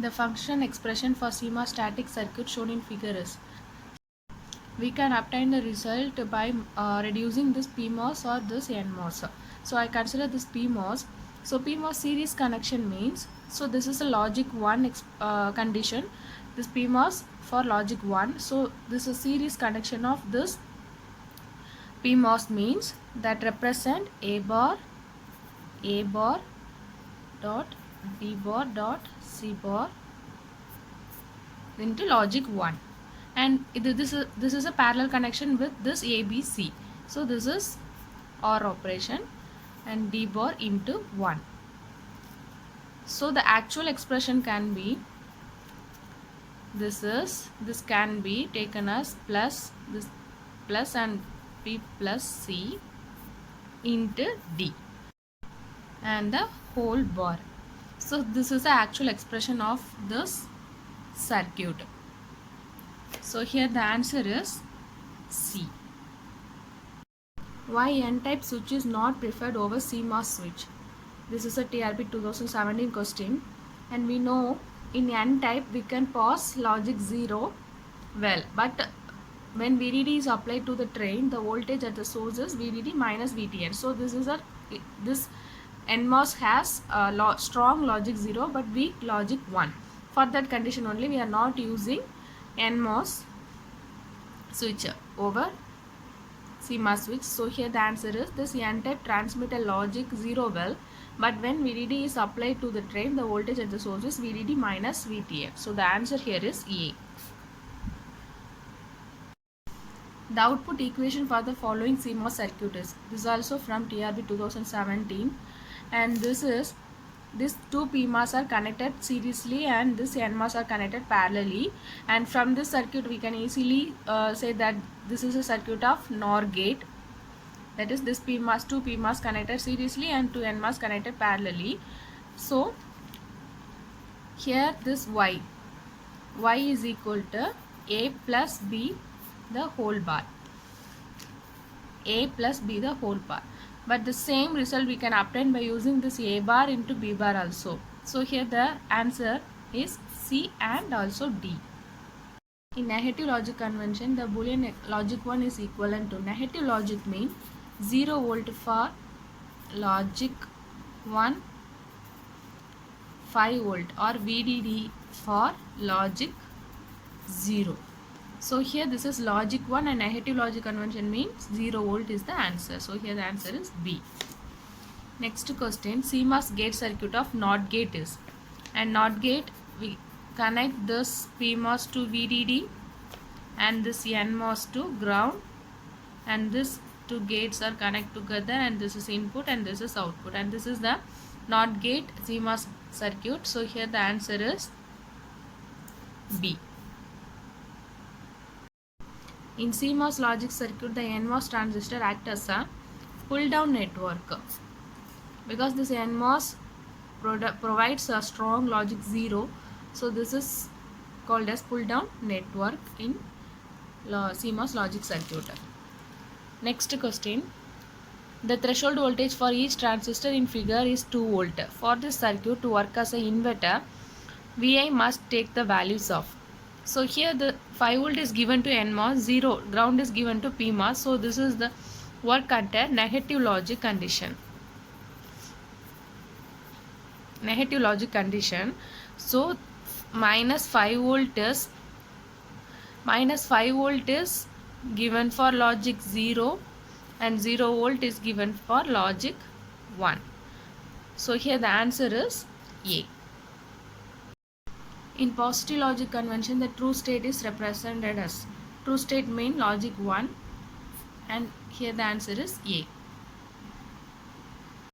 The function expression for CMOS static circuit shown in figure is, we can obtain the result by reducing this PMOS or this NMOS. So I consider this PMOS. So PMOS series connection means, so this is a logic 1 condition, this PMOS for logic 1. So this is a series connection of this PMOS means that represent A bar dot B bar dot C bar into logic 1, and this is a parallel connection with this ABC. So this is OR operation and D bar into 1. So the actual expression can be, this can be taken as plus, this plus and P plus C into D and the whole bar. So this is the actual expression of this circuit. So here the answer is C. Why N-type switch is not preferred over CMOS switch? This is a TRP 2017 question, and we know in N-type we can pause logic 0 well, but when VDD is applied to the drain, the voltage at the source is VDD minus VTN. So this NMOS has strong logic 0 but weak logic 1. For that condition only we are not using NMOS switch over CMOS switch. So here the answer is, this N-type transmit a logic 0 well, but when VDD is applied to the drain, the voltage at the source is VDD minus VTN. So the answer here is A. The output equation for the following CMOS circuit is, this is also from TRB 2017, and these two PMOS are connected seriously and this NMOS are connected parallelly, and from this circuit we can easily say that this is a circuit of NOR gate, that is this PMOS, two PMOS connected seriously and two NMOS connected parallelly. So here this y is equal to A plus B the whole bar, A plus B the whole bar. But the same result we can obtain by using this A bar into B bar also. So here the answer is C and also D. In negative logic convention, the Boolean logic 1 is equivalent to, negative logic means 0 volt for logic 1, 5 volt, or VDD for logic 0. So here this is logic 1 and negative logic convention means 0 volt is the answer. So here the answer is B. Next question, CMOS gate circuit of NOT gate is, and NOT gate we connect this PMOS to VDD and this NMOS to ground, and this two gates are connected together, and this is input and this is output, and this is the NOT gate CMOS circuit. So here the answer is B. In CMOS logic circuit, the NMOS transistor acts as a pull down network, because this NMOS provides a strong logic 0. So this is called as pull down network in CMOS logic circuit. Next question, the threshold voltage for each transistor in figure is 2 volt. For this circuit to work as an inverter, Vi must take the values of, so here the 5 volt is given to NMOS, 0 ground is given to PMOS. So this is the work under negative logic condition. Negative logic condition. So minus 5 volt is given for logic 0 and 0 volt is given for logic 1. So here the answer is A. In positive logic convention, the true state is represented as, true state mean logic 1, and here the answer is A.